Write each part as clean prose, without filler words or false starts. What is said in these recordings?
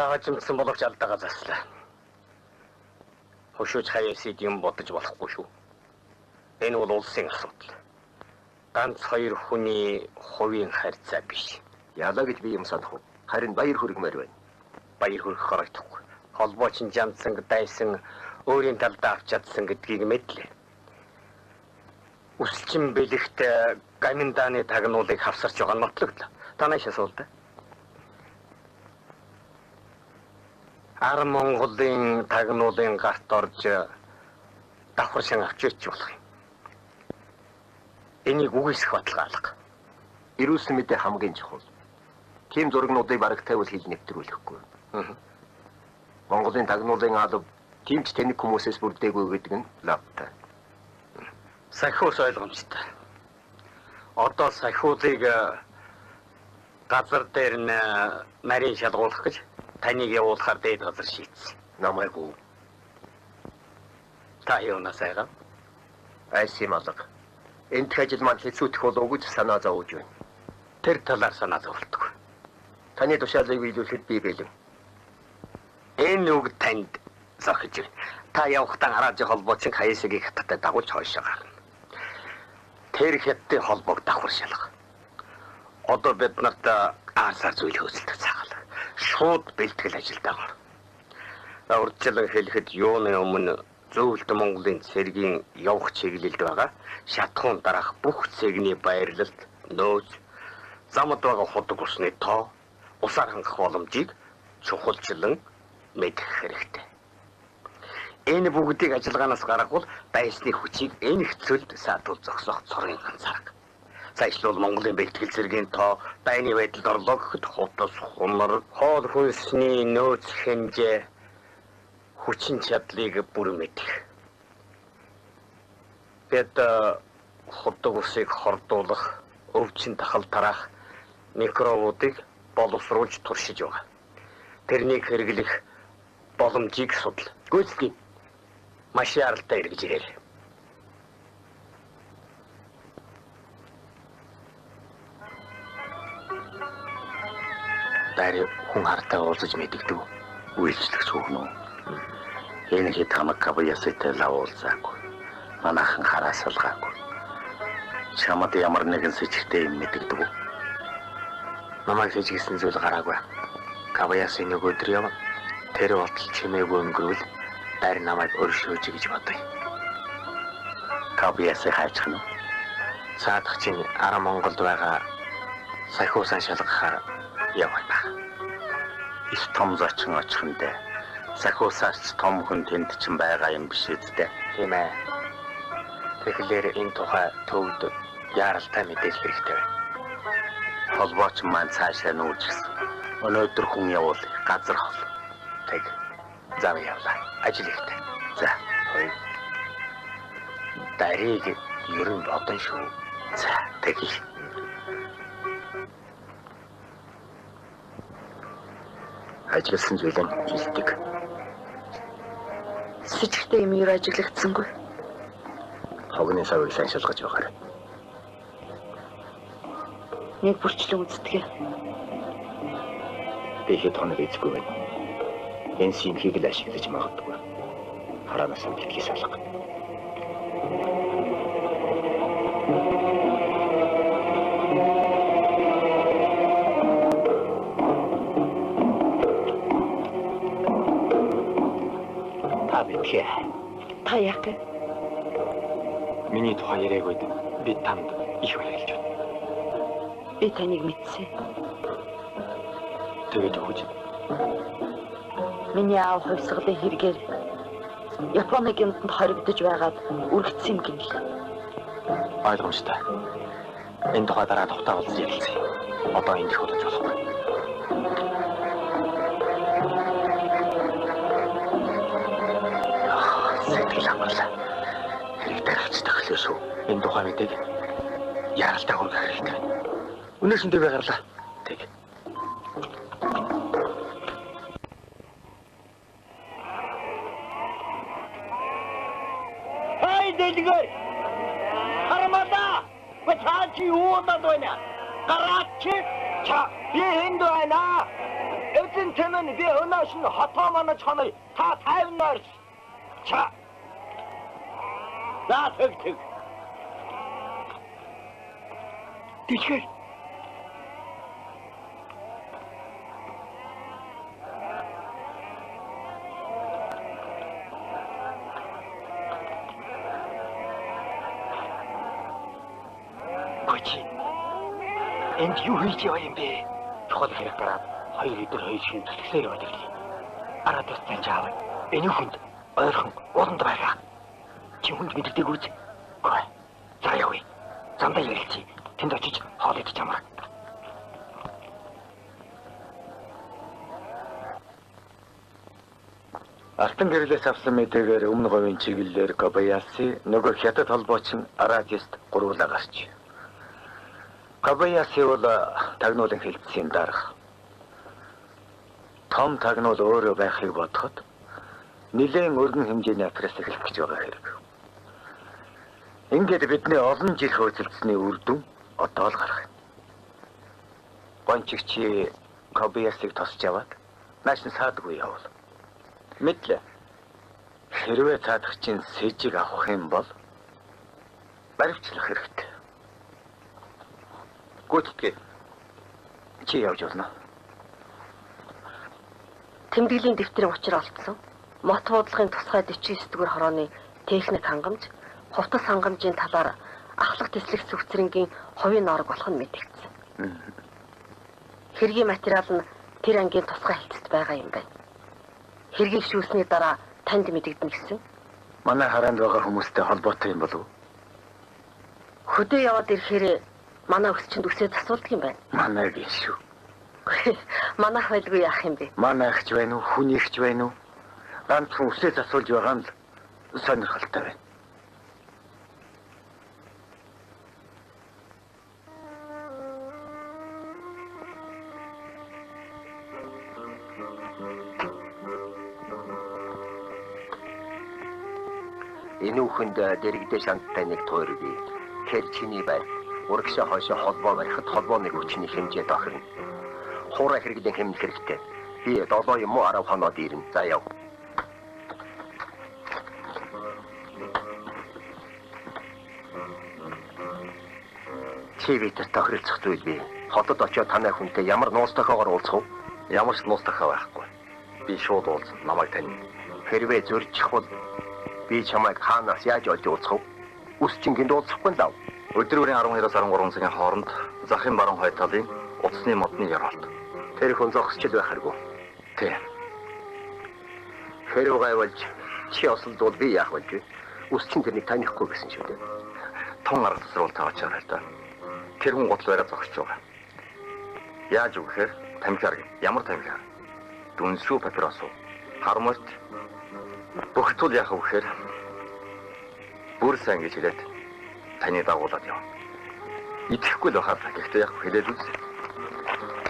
Таажимсан боловч алдаага заслаа. Хошууч хаяасыг юм бодож болохгүй шүү. Энэ бол улсын асуудал. Ганц хоёр хүний хувийн харьцаа биш. Яалаа гэж би юм санах уу? Харин баяр хүргэмээр байна. Баяр хүрэх харагдахгүй. Холбооч нь жамдсан дайсан өөрийн талдаа авч чадсан гэдгийг мэдлээ. Үсэлчин бэлэгт гаминдааны тагнуулыг хавсарч байгаа нь нотлогдлоо. Танайш асуулт. Ар Монголын тагнуулын гарт орж давхар шин авч ич болох юм. Энийг үгүйсэх баталгаа алга. Ирүүлсэн мэдээ хамгийн чухал. Тим зургнуудыг бараг тавил хил нэвтрүүлэхгүй. Монголын тагнуулын алба тимч тэнэг хүмүүсээс бүрдээгүй гэдэг нь лавтай. Сахиус ойлгомжтой. Одоо сахиулыг газар дээр нь нарийн шалгуулах гэж таныг явуулахаар дээд газар шийдсэн. Намайгүй. Та юунаас айгаа? Айсим алга. Энд ажил маань хэцүүдэх болов гэж санаа зовж байна. Тэр талаар санаа зовлтгүй. Таны тушаалыг биелүүлэхэд би бэлэн. Энэ үг танд зохиж байна. Та явахдаа хараажи холбоочин хаясыг хаттай дагуулж хойшоо гарна. Тэр хятадын холбоог давхар шалга. Одоо бид нарт аарсаар зүйл хөөцөлдөх цагаал. Шууд бэлтгэл ажилдаа гор. Урьдчилан хэлэхэд юуны өмнө зөвлөлт Монголын цэргийн явах чиглэлд байгаа шатхуун дараах бүх цэгний баярлалт нөөц замд байгаа худаг усны тоо усаар хангах боломжийг чухалчлан мэдэх хэрэгтэй. Энэ бүгдийг ажиллагаанаас гаргавал дайсны хүчийг энэ хэцүүлд саатуул зогсоох цорын ганцаарга. Зайшлуул Монголын бэлтгэл зэргийн тоо дайны байдалд орлоо гэхэд хутас хунар хоол хүнсний нөөц хэмжээ хүчин чадлыг бүр мэдэх. Бид худаг усыг хордуулах, өвчин тахал тараах микробуудыг боловсруулж туршиж байгаа. Тэрнийг хэрэглэх боломжийг судал. Гүйцэтгэе. Маш яралтай эргэж ирээ. Дарь хүн хартай уулзаж мэддэг. Үйлчлэх сүүгнө. Энэ хэд хамаг кабаястай лавуулзаагүй. Манайхан хараас салгаагүй. Чамд ямар нэгэн сэжигтэй юм мэддэг. Намайг сэжигсэн зүйл гараагүй. Кабаясын нэг өдөр явна. Тэр болтол чимээгүй өнгөрүүл дарь намайг өршөөж гэж бодъё. Кабаясыг хайчих нь. Цаадах чинь Ара Монголд байгаа сахиусаа шалгахаар явах ба. Их том зочин очихандаа сахиусаач том хүн тэнд ч байгаа юм биш үсттэй. Тийм ээ. Тэгэхээр энэ тухай төвд яаралтай мэдээлэл хэрэгтэй байна. Холбооч маань цаашаа нүүжсэн. Өнөөдөр хүн явуул газар хол. Тэг. Зав явлаа. Ажил ихтэй. За. Дарийг Ер нь бодон шүү. За, тэгье. Ажилласан зүйлэн хэлдэг. С ичгтэй юм юу ажиглагдсангүй. Хогны савыг сайн шалгаж байгаарай. Нэг бүрчлэн үзтгэ. Тэгэхэд хоног эзгүй байна. Энэ симхийг л ашиглаж магадгүй. Хараанаас нь битгий салга. Та битгий. Та яах вэ? Миний тухай яриагүйд би танд их баярлж байна. Би таныг мэдсэн. Тэгээд өгч Миний аав хувьсгалын хэрэгээр Японы гинтэнд хоригдож байгаад үргэлжсэн юм гинэ. ойлгомжтой. Энэ тухай дараа тухтаа уулзж ярилцъя. Одоо энд их удаж болохгүй. Сэтгэл амарлаа. Хэрэгтэй авчдаг хэлээ шүү. Энэ тухай мэдээг яралтай хүргэх хэрэгтэй байна. Өнөөс нь дэвээ гарлаа. Тэг. Хай дэлгэр. Харамада. Бачаачи уудад байна. Гараачи ча би энд байна. Эзэн тэмэн би өнөөс нь хотоо манай чанар та тайвнаар ча. За тэг. Дэлгэр. Гочи. Энд юу хийж яваа юм бэ? Чухал хэрэг гараад 2 өдөр хоёр шин зүтгсээр яваад ирлээ. Араад тань чаавал энэ хүнд ойрхон уранд байгаа. Чи хүнд мэддэг үз? Гүй. За явъя. Зандаа ярилцъя. Тэнд очиж хоол идэж ямар. Алтан гэрлээс авсан мэдээгээр өмнө говийн чиглэлээр Кобаяси нөгөө хятад холбоочин Арадист гурвуулаа гарч. Кобаяси бол тагнуулын хэлтсийн дарга. Том тагнуул өөрөө байхыг бодоход нэлээд өргөн хэмжээний апресс эхлэх гэж байгаа хэрэг. Ингээд бидний олон жил хөөцөлдсөний үр дүн одоо л гарах. Гончигчи Кобаясыг тосч аваад нааш нь саадгүй явал. Мэдлээ. Хэрвээ цаадагчийн сэжиг авах юм бол баривчлах хэрэгтэй. Гүйтгэ. Чи явж болно. Тэмдэглэлийн дэвтрийн учир олдсон. Мот буудлын тусгай 49-р хорооны техник хангамж, хувцас хангамжийн талаар ахлах тэслэх сүвцрэнгийн хувийн норог болох нь мэдэгдсэн. Хэргийн материал нь тэр ангийн тусгай хэлцэд байгаа юм байна. Хэргийг шүүсний дараа танд мэдэгдэнэ гэсэн. Манай хараанд байгаа хүмүүстэй холбоотой юм болов уу? Хөдөө яваад ирэхээр манай өсчөнд үсээ засуулдаг юм байна. Манай гэж шүү. Манайх байлгүй яах юм бэ? Манай ихч байна уу? Хүний ихч байна уу? Ганцхан үсээ засуулж байгаа нь л сонирхолтой байна. Энэ үхэнд дэрэгдээ шанттай нэг туургүй. Тэр чиний байр. Урагшаа хойшоо холбоо барихад холбооны хүчний хэмжээ тохирно. Хуурай хэрэглэн хэмнэх хэрэгтэй. Би 7 юм уу 10 хоноод ирнэ. За яв. Чи битэй тохиролцох зүйл бий. Хотод очиод танай хүнтэй ямар нуус тохиогоор уулзах вэ? Ямар ч нуус тохио байхгүй. Би шууд уулзсан. Намайг тань. Хэрвээ зөрчих бол би чамайг хаанаас яаж олж уулзах вэ? Үсчингэнд уулзахгүй лав. Өдрөөрийн 12-оос 13 цагийн хооронд Захын баруун хой талын утасны модны яроолт. Тэр хүн зогсчл байх хэрэггүй. Тийм. Хэрвээ гайвалж чи осолдвол би яах вэ? Үсчин тэрнийг танихгүй гэсэн шүү дээ. Тун арга тасруул таачаар л да. Тэр хүн гутал бараа зогсож байгаа. Яаж үг гэхээр тамхиар ямар тамхиар? Дүнсүү папирос уу? Хармарт бүхтүүл яах вэ гэхээр бүр сайн гэж хэлээд таны дагуулад явна. Итгэхгүй л байхаа. Гэхдээ яг хэлээд үз.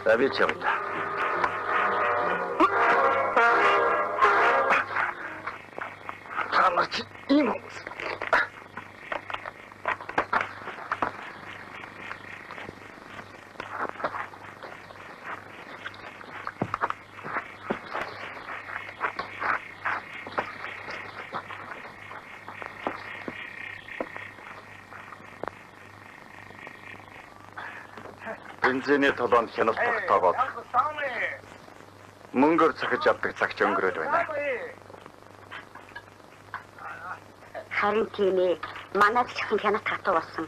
За би ч явъя та. Танаа чи ийм үү? Бензиний толгойд хяналт тогтоогоод мөнгөөр цахиж авдаг цагч өнгөрөөд байна. Харин тийм ээ. Манай чихэн хянат хатуу болсон.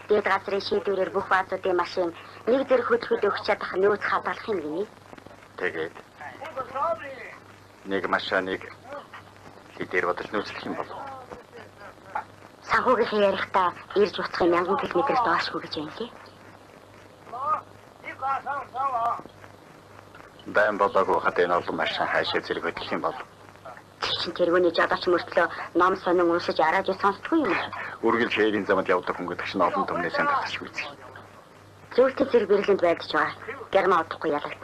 Дээд газрын шийдвэрээр бүх баазуудын машин нэг зэрэг хөдөлгөөд өгч чадах нөөц хадгалах юм гинэ. Тэгээд нэг машиныг хэдээр бодож нөөцлөх юм болов? Санхүүгийн ярихдаа ирж буцахын 1000 км-с доошгүй гэж байна лээ. Дан болоогүй хат энэ олон машин хаашаа зэрэг хөдлөх юм бол Чин тэргүүний жадаач мөртлөө ном сонин уншиж арааж сонсдгүй юм. үргэлж хээрийн замд явдаг хүн гэдэг чинь олон түмнээс энэ татаж үзье. Зөвхөн зэрэг бирлэнд байдж байгаа. Герман удахгүй ялаад.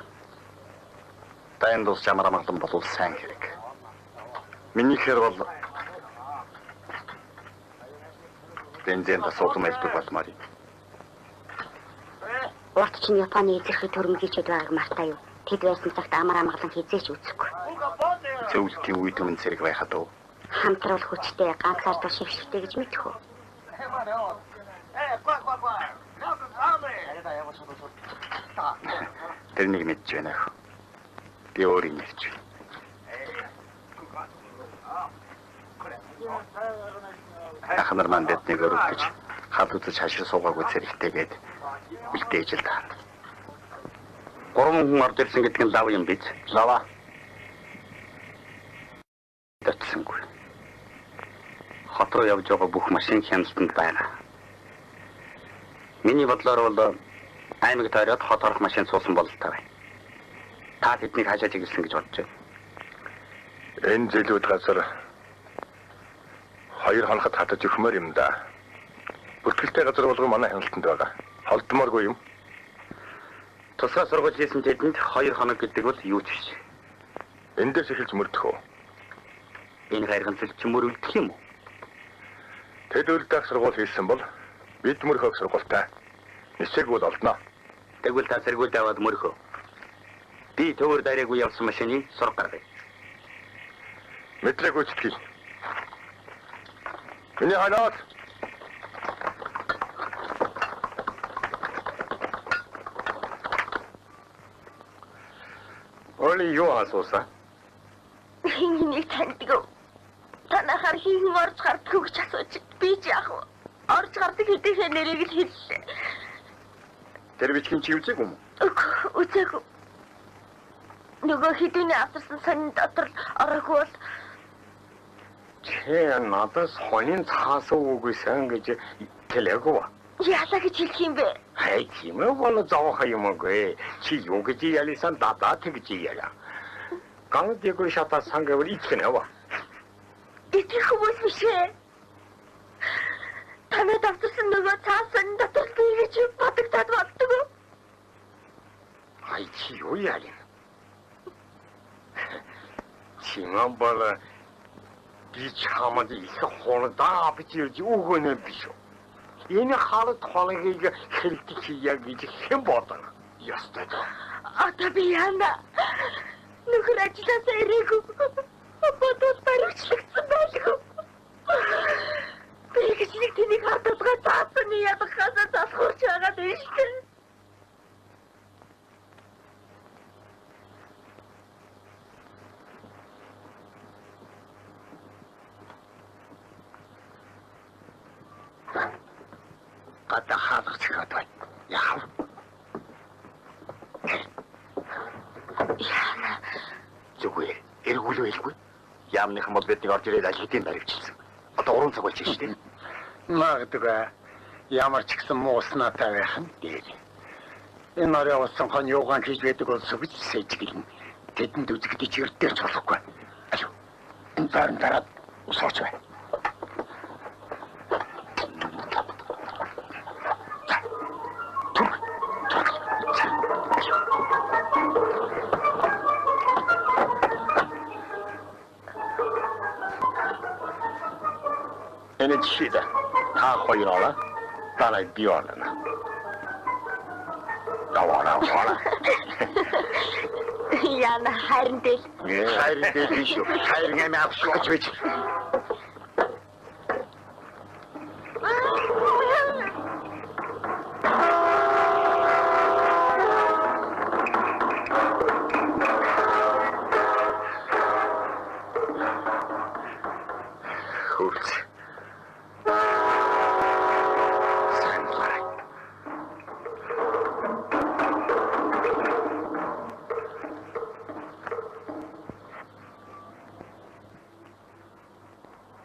Дан дус чамаар амгалан болвол сайн хэрэг. Миний хэр бол бензин тасуулсан хэлбэг болмаар юм. Урт чинь Японы эзэрхий төрөмгийчүүд байгааг мартаа юу. Тэд байсан цагт амар амгалан хизээч үзэхгүй. Зөвлөлтийн үе түмэн зэрэг байхад уу? Хамтруул хүчтэй ганцаар тул шившигтэй гэж мэдэх үү? Тэрнийг мэдж байна ах. Би өөрийн ярьж байна. Ахнар маань биднийг өрөвдөж хад үзэж хашир суугаагүй зэрэгтэйгээд үлдээж л таа. 3 хүн орж ирсэн гэдэг нь лав юм биз? Лава. Татсангүй. Хот руу явж байгаа бүх машин хяналтанд байна. Миний бодлоор бол аймаг тойроод хот орох машин суусан бололтой байна. Та тэднийг хаашаа чиглэсэн гэж бодож байна. Энэ зэлүүд газар хоёр хоногт хатаж өгмөр юм да. Бүртгэлтэй газар болгоо манай хяналтанд байгаа. Холдмооргүй юм. Тусгай сургууль хийсэн тэдэнд 2 хоног гэдэг бол юу ч биш. Эндээс эхэлж мөрдөх үү? Энэ хайрганцал ч мөрөлдөх юм уу? Тэд үлдэх сургууль хийсэн бол бид мөрхөг сургуультай. Нисэг бол олдноо. Тэгвэл та сэргүүлд аваад мөрхөө. Би төвөр дараагүй явсан машины сураг гаргая. Мэдлэг үздэгий. Миний ханаад Оли юу асуусан? Энийг таньдаг. Танахаар хийхэн орж гардаг гэж асууж би ч яах вэ? Орж гардаг хэдийнхээ нэрийг л хэллээ. Тэр бичгийн чи үзег юм уу? Үзээгүй. Нөгөө хэдүүний авторсан сонин дотор ороогүй бол Чи надаас хонин цаасаа үгүйсэн гэж хэлээгүй. яалаа гэж хэлэх юм бэ? Хай чимээ бол зовох юмгүй. Чи юу гэж ялисан дата тэгж яла. Гандэгүй шата сангэвэр ичнэва. Итгэх хүмүүс биш ээ. Танад авторсан нөгөө цаасан дотор би гэж бодогдоод болдог. Хай чи юу ялин. Чимээ бол би чамд их хоолдоо бичиж өгөнө биш үү? Энэ халт хоолыг хэлдэг яг гэж хэн бодно? Ястай. Одоо би яана. Нөхөр ажилласаа ирээгүй. Бодол баримтлагдсан байлгүй. Би гэж нэг тэнийг хаталгаа цаасан ядахаасаа залхуурч байгаа дээ шүү дээ. Гадаа хаалгач гадаа. Яах вэ? Яана. Зүгээр. Эргүүлөө хэлгүй. Яамныхан бол биднийг орж ирээд аль хэдийн баривчилсан. Одоо 3 цаг болж шүү дээ. Магадгүй ямар ч гэсэн мууснаатай байх нь. Энэ орой усан хон юугаан хийж байдаг бол сүгж сэжгэлэн. Тэдэнд үзэгдэж өртөөч болохгүй. Аюу. Энэ дараа дараад усаач бай. Энэ жишээ та хоёр ороо дараа би орно. Даваа. Яна харин дээл. Хайр дээр биш үү? Хайр нэмэ авшгүй гэж бич. Хурц.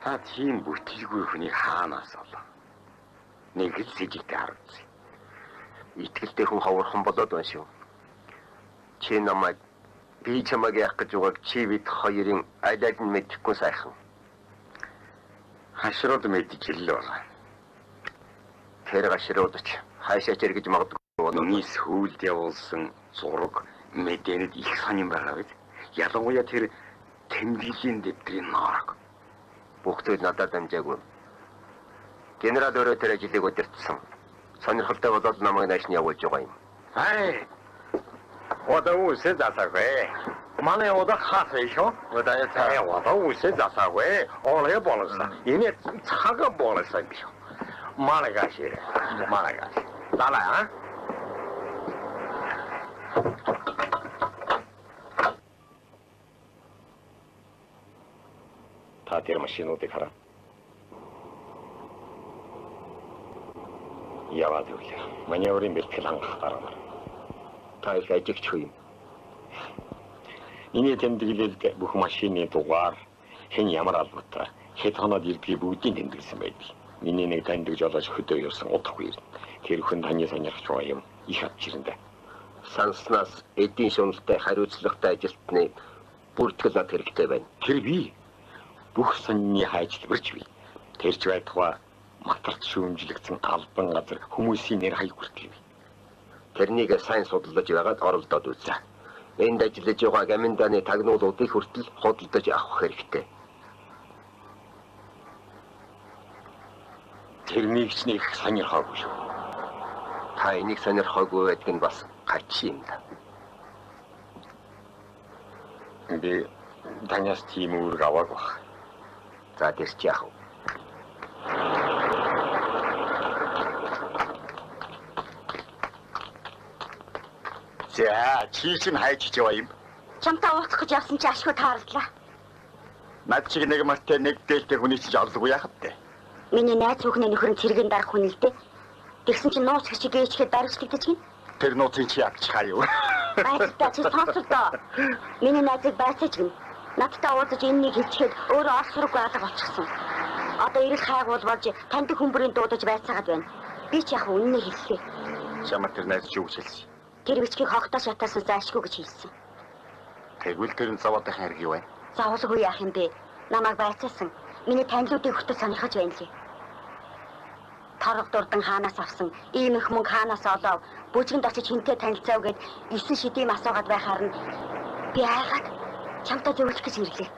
Та тийм бүтэлгүй хүнийг хаанаас олоо? Нэг л сэжигтэй харагдсан. Итгэлтэй хүн ховорхон болоод байна шүү. Чи намайг би чамайг яах гэж байгааг чи бид хоёрын алийг нь мэдэхгүй сайхан. Хашрууд мэдэж илээ байна. Тэр гашруудч хаашаач эргэж магадгүй. Миний сүүлд явуулсан зураг мэдээнд их сонирн байгаа биз? Ялангуяа тэр тэмдэглэлийн дэвтрийн норог. Бүгд надад дамжаагүй. Генерал өөрөө тэр ажлыг удирдсан. Сонирхолтой болоод намайг нааш нь явуулж байгаа юм. Хай. Одоо үсэ засаагүй. Манай одоо хасаа шүү. Одоо яа одоо үсэ засаагүй. Олоо болосон. Энэ цагаа болосон биш. Малгаш. Далаа. Та тэр машинуудыг хараа. Яваад үлээ. Маневрын бэлтгэл хангах гараа. Та их ажигч юм. Иний тэмдэглэлд бүх машины дугаар хэн ямар албатай хэд хоноод ирдгийг бүгдийг тэмдэглэсэн байдаг. Миний нэг таньдаг жолооч хөдөө явсан удахгүй ирнэ. Тэр хүн таны сонирхч байгаа юм их авч ирэндэ. Санснаас эдийн шуналтай хариуцлагатай ажилтны бүртгэл над хэрэгтэй байна. Тэр би бүх сонины хайжлагч бий. Тэрч байтугай матарт шүүмжлэгдсэн албан газар хүмүүсийн нэр хаяг хүртэл бий. Тэрнийг сайн судалж байгаад оролдоод үзье. Энд ажиллаж байгаа гаминданы тагнуулуудыг хүртэл худалдаж авах хэрэгтэй. Тэрнийг ч нэг сонирхоогүй шүү. Та энийг сонирхоогүй байдаг нь бас гач юм да. Би танаас тийм үүрэг аваагүй баг. За тэрч яах вэ? За, чи чинь хайж яваа юм. Чамтай ууцах гэж явсан чи ашгүй таарлаа. Над чиг нэг мартай нэг дээлтэй хүний чинь орлого яах вэ? Миний найз бүхний нөхөр нь цэргийн дарах хүн л дээ. Тэгсэн чинь нууц гэж гээчгээд даржлагдаж гин. Тэр нууцын чи ядчихаа юу? Байцтай чи сонсолдоо. Миний найзыг байцааж гин. Надтай уулзаж энэнийг хэлчихэд өөрөө орс сургуу алга болчихсон. Одоо ирэх хайгуул болж таньдаг хүмүүрийн дуудаж байцаагаад байна. Би ч яг үнэнээ хэллээ. Чамд тэр найз чи юу хэлсэн? Тэр бичгийг хогтоо шатаасан заашгүй гэж хэлсэн. Тэгвэл тэр нь заваадах хэрэг юу вэ? Заавалгүй яах юм бэ? Намайг байцаасан. Миний танилуудыг хүртэл сонирхож байна лээ. Торог дурдан хаанаас авсан, ийм их мөнгө хаанаас олов, бүжгэнд очиж хинтээ танилцав гэд 9 шидийн асуугаад байхаар нь би айгаад чамтай зөвлөх гэж ирлээ.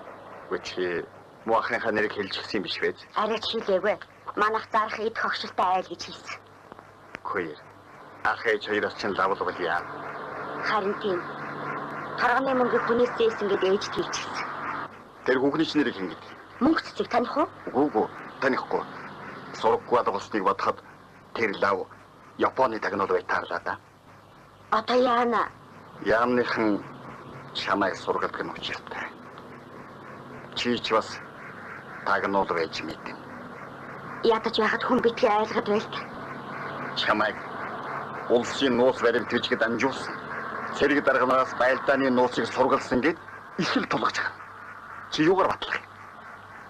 Үгүй муухныхаа нэрийг хэлж гисэн юм биш вэ? Арайч хийлээгүй. Манайх зарах эд хогшилтай айл гэж хэлсэн. Үгүй. Ах ээж хоёроос ч лавл яа. Харин тийм. Тарганы мөнгө хүнээс зээсэн гэд ээжд хэлчихсэн. Тэр хүүхний ч нэрийг хэн гэдэг? Мөнгө цэцэг таних уу? Үгүй танихгүй. Сургууй болсныг бодоход тэр лав Японы тагнуул бай таарлаа да. Одоо яана? Яамныхан чамайг сургалдаг нь учиртай. Чи ч бас тагнуул байж мэдэн. Ядаж байхад хүн битгий айлгад байлт. Чамайг улсын нууц баримт төжгөд амжуулсан. Цэрэг дарганаас байлдааны нууцыг сургалсан гэд их л тулгаж байгаа. Чи юугаар батлах?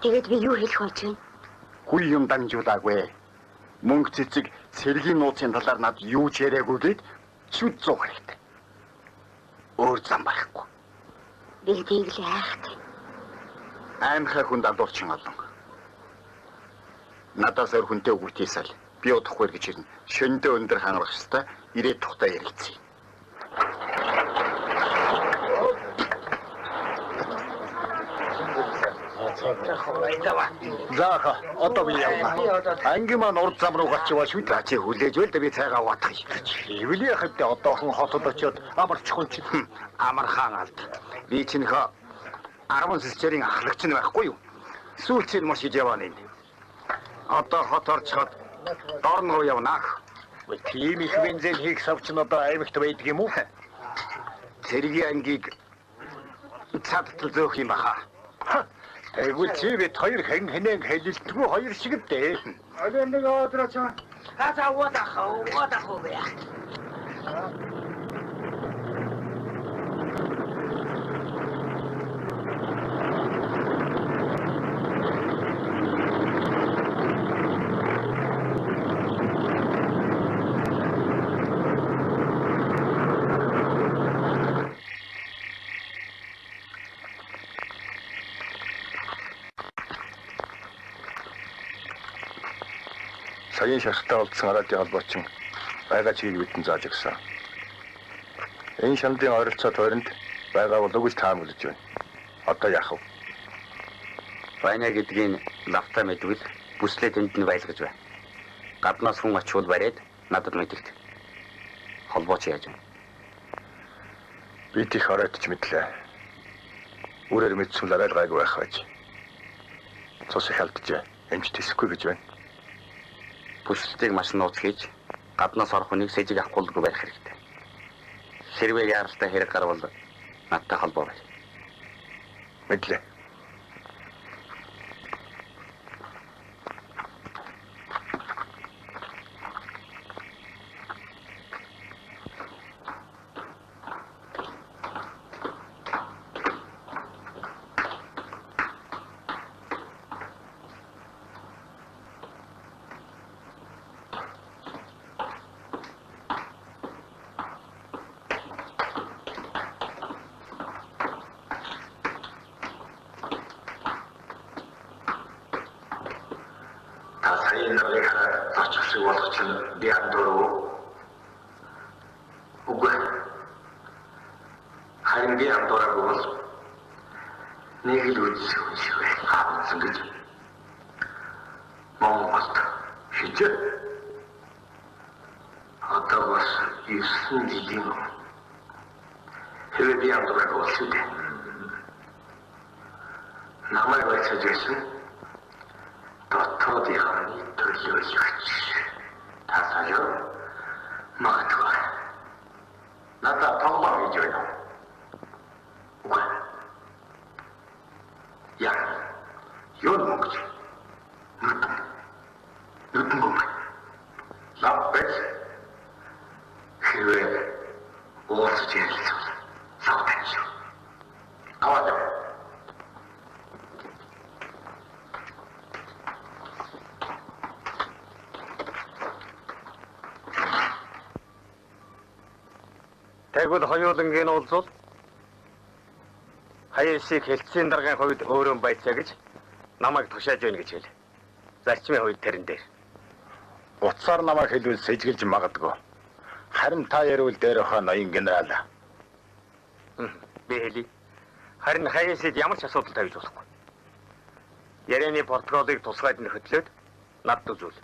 Тэгээд би юу хэлэх болж байна? Хүй юм дамжуулаагүй. Мөнгө цэцэг цэргийн нууцын талаар над юу ч яриаггүй гэд шүд зуух хэрэгтэй. Өөр зам байхгүй. Би тэглээ айхтай. Аймхай хүнд алуурчин олон. Надаас өөр хүнтэй үгүйтэйсэл би удахгүй гэж ирнэ. Шөндөө өндөр хангах хэвээр ирээд тухтай ярилцъя. За одоо би явна. Анги маань урд зам руу гарч яваа шүү дээ. Чи хүлээж байл да би цайгаа угаадах юм. Хэвлээ хэвдээ одоохон хотод очиод амарчхан чи. Амар хаан алд. Би чинхэ 10 сэлчэрийн ахлагч нь байхгүй юу? Сүүлчийн маш иж яваа нэ. Одоо хот орчход дорн руу явнаа. Тийм их бензин хийх савч нь одоо аймагт байдаг юм уу? Тэргийн ангийг цадтал зөөх юм баха. Тэгвэл чи бид хоёр хэнхэнэн хэлэлтгүй хоёр шиг дээ. Одоо нэг өдрөөч. За удаах уу. Саяын шархтаа олдсон радио холбоочин байгаа чигийг бидэнд зааж өгсөн. Энэ шандын ойролцоо тойронд байгаа бол үгүй таамаглаж байна. Одоо яах вэ? Байна гэдгийг лавта мэдвэл бүслээ тэнд нь байлгаж байна. Гаднаас хүн очивол бариад надад мэдэлт. Холбооч яаж вэ? Би тийх оройтч мэдлээ. Үрээр мэдсэн л арай гайгүй байх байж. Цус их алдчихэ. Эмч тэсэхгүй гэж байна. Бүслэлтийг маш нууц хийж гаднаас орох хүнийг сэжиг авахгүйгүй байх хэрэгтэй. Хэрвээ яаралтай хэрэг гарвал надтай холбоо бай. Мэдлээ. Тэгвэл хоёулангийн уулзвал хаясыг хэлтсийн даргын хувьд өөрөө байцаа гэж намайг тушааж байна гэж хэл. Зарчмын хувьд тэрэн дээр. Утсаар намайг хэлвэл сэжгэлж магадгүй. Харин та ярил дээр хаа ноён генерал. Би хэлий. Харин хаясыг ямар ч асуудал тавьж болохгүй. Ярианы протоколыг тусгайд нь хөтлөөд надд үзүүл.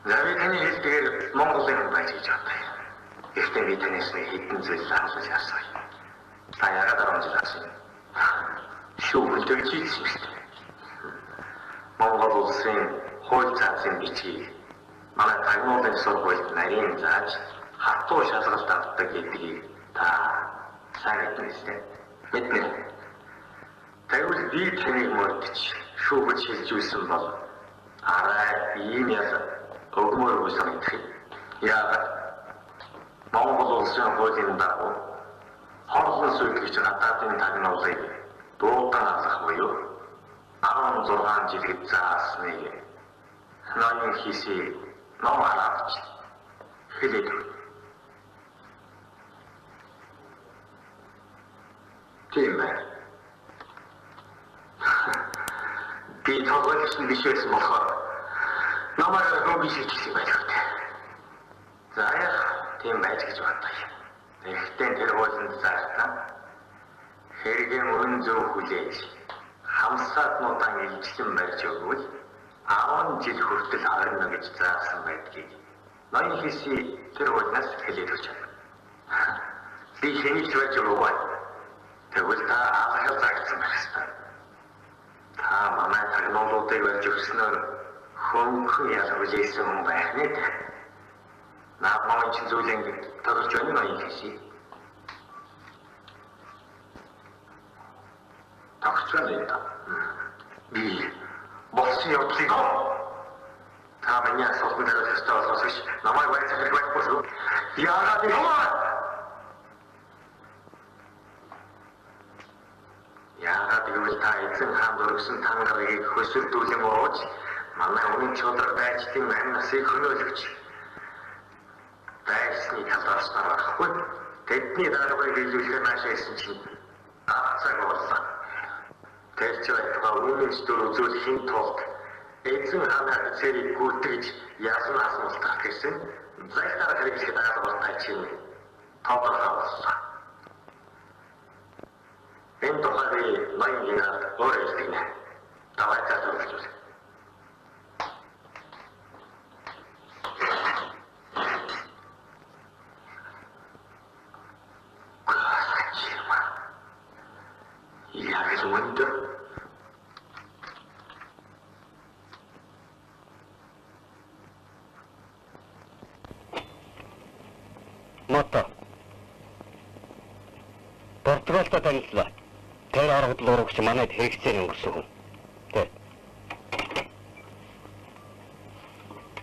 Заавал таны хэлдгээр Монголын байж гэж байна. Гэхдээ би танаас нэг хэдэн зүйл асууж асууя. Та яагаад оромжлол авсан? Шүү хөлтөж ийсэн шүү дээ. Монгол улсын хууль заасан бичгийг манай тагнуулын сургуульд нарийн зааж хатуу шалгалт авдаг гэдгийг та сайн мэднэ үстэй. Мэднэ. Тэгвэл би таныг мөрдөж шүүгэж шилжүүлсэн бол арай ийм ял өгмөр үсэн гэх юм. Яагаад Монгол улсын хуулийн дагуу хорлон сүйтгэж гадаадын тагнуулыг дуудан алах буюу 16 жилд заасныг ноён хийсийг ном хараач хэлээд байна. Тийм байна. Би тоглож биш байсан болохоор намайг гомбиш хийсэн байх үү. За яах тийм байж гэж боддог юм. Тэгэхдээ тэр хуулинд заасан Хэргийн өрн зөв хүлээж хамсаатнуудаа илжлэн барьж өгвөл 10 жил хүртэл хорно гэж заасан байдгийг ноён хийсий тэр улнаас хэлээд өгч байна. Би хэнийг ч байж өгөөгүй. Тэгвэл та алхах загцсан байх ёстой. Та манай тагнуулуудыг барьж өгснөөр хөнгөн ялгуулсан хүн байх нэг. Наамын чинь зүйлэн тодорч байна ноён хийсий. Тогтсон юм. Би болсон явдлыг та миний асуултанд хариулах ёстой болохоос биш намайг барьж хэлэх байхгүй. Яагаад юм? Яагаад гэвэл та эзэн хаан өргөсөн тангарыг хөсөлдүүлэн ууж манай өмнө чөлөр байжтын амь насыг хөнөөлөгч байсны талаас нарахгүй тэдний дараагийн хэлүүлэхээр наашаа исэн чинь цаг боллоо. Тэрч байтугай үнэнч дөр үзүүлэхийн тулд эзэн хааны цэрийг гүйтгэж яснаас мултах гэсэн зайлшгүй хэрэглэх даалгавар чинь тодорхой боллоо. Энэ тухайд ноён гинат өөрөө хэлдэг. Давай цаашаа. Мото. Португалтай танилцлаа. Тэр аргад л урагч манайд хэрэгцээ өнгөрсөн хүн. Тэ.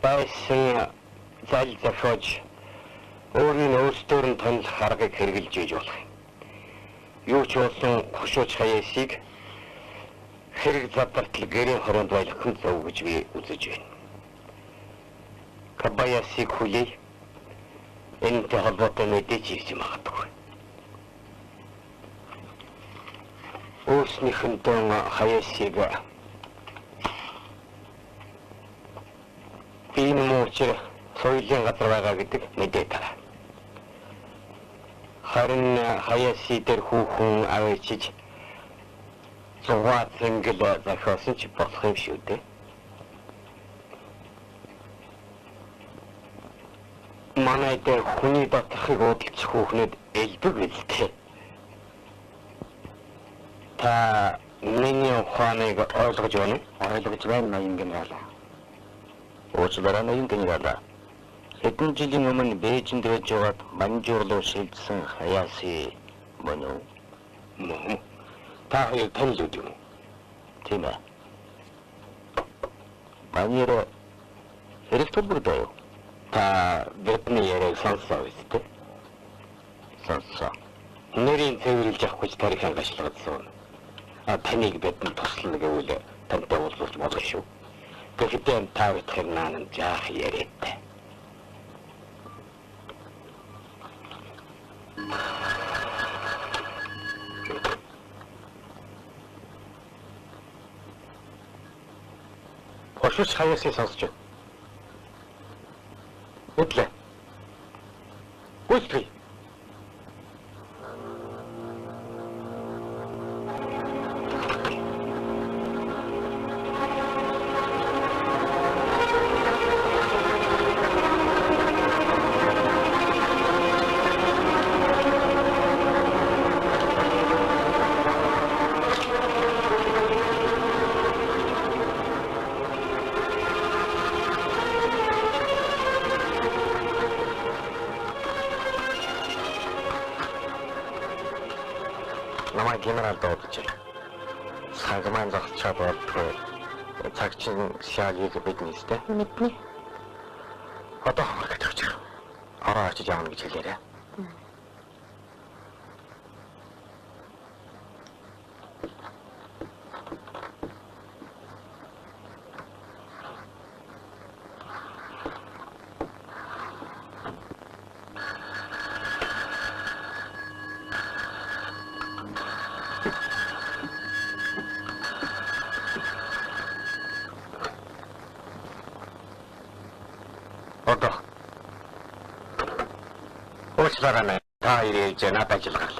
Байсан зал зохиож өөрийн өөрсдөр нь танилцах аргыг хэрэгжилж ийж болох юм. Юу ч болсон хошууч хаяасыг хэрэг задартал гэрийн хороонд байлгах нь зөв гэж би үзэж байна. Кабаясыг хүлэе. Энэтэй холбоотой мэдээж ирж магадгүй. Өөрснийхөндөө хаяасыг ийм мууч соёлын газар байгаа гэдэг мэдээ таа. Харин хаяаси дээр хүүхэн авчиж зугаа зингэл захиосон ч болох юм шүү дээ. Манай дээр хүний доторхыг уудалж хүүхнүүд элбэг үлдээ. Та миний ухааныг ойлгож байна уу? Ойлгож байна ноён генерал. Уучлаарай ноён генерал. Хэдэн жилийн өмнө Бээжинд байж байгаад Манжуур руу шилжсэн хаяаси мөн үү? Та хоёр танил үү? Тийм ээ. Маньяр хэрэг төлбөртэй юу? Та бидний яриаг сонсоо үстэй. Сонсоо. Нэрийн цэвэрлж авах гэж тарих хангалтлагдсан. Таныг бидэнд туслана гэвэл тантай уулзах болох шүү. Тэгэхдээ та бүхэн наан заах яриатай. Хошууч хаяасыг сонсож байна. Үтлээ. Үтлээ. Намайг генерал дуудаж байна. Сангаман зогсчод болтгоо. Цагчин шаагийг бидний сте. Мэднэ. Одоо хамаг гэж очив. Ороо очиж явна гэж хэлээрэй. Одоо уучлаарай та ирээж надад ажиллагаал.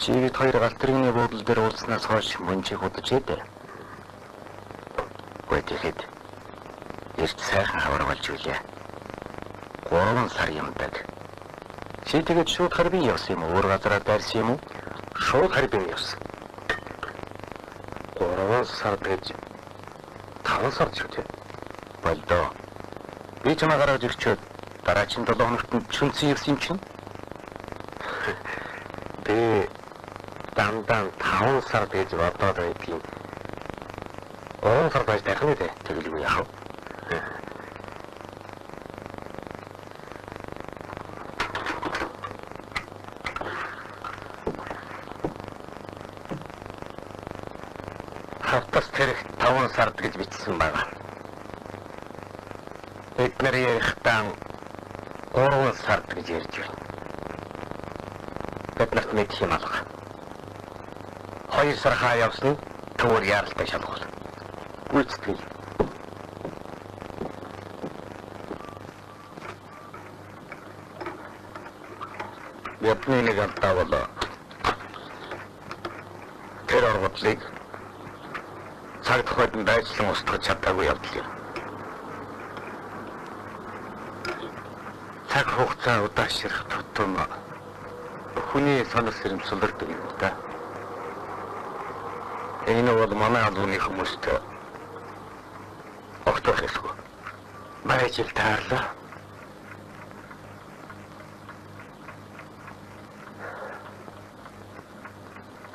Чигт хоёр галтрын буудлын дээр уулзнаас хойш мөнчийг удаж идэ. Гэхдээ эрт сайхан хавар болж үлээ. 3 сар юмдаг. Чи тэгээд шууд харбин явсан юм уу? Өөр газараа дайрсан юм уу? Шууд харбин явсан. 3 сар гэж 5 сар ч үү? Болдоо. Би чамаа гараад ирчээд дараагийн 7 хоногт чүнцэн явсан юм чинь. Би дандаа 5 сар гэж бодоод байдгийн. 3 сар байж тахна үү? Тэгэлгүй яах вэ? Хавтас тэрэг 5 сард гэж бичсэн байна. Эдгээр ярихтаа 3 сард гэж ярьж байна. Биднэрт мэдэх юм алга. 2 сар хаа явсан төвөр яралтай шалгуул. Үлцтгэл. Бидний нэг амтаа болоо. Тэр оргодлыг цаг тухайд байцлан устгах чадаагүй явдал юм. Цаг хугацаа удаашрах тутам хүний санал сэрэмсэлдэг юм да. Энэ бол манай алууны хүмүүст огтох хэсгүү. Байж л таарлаа.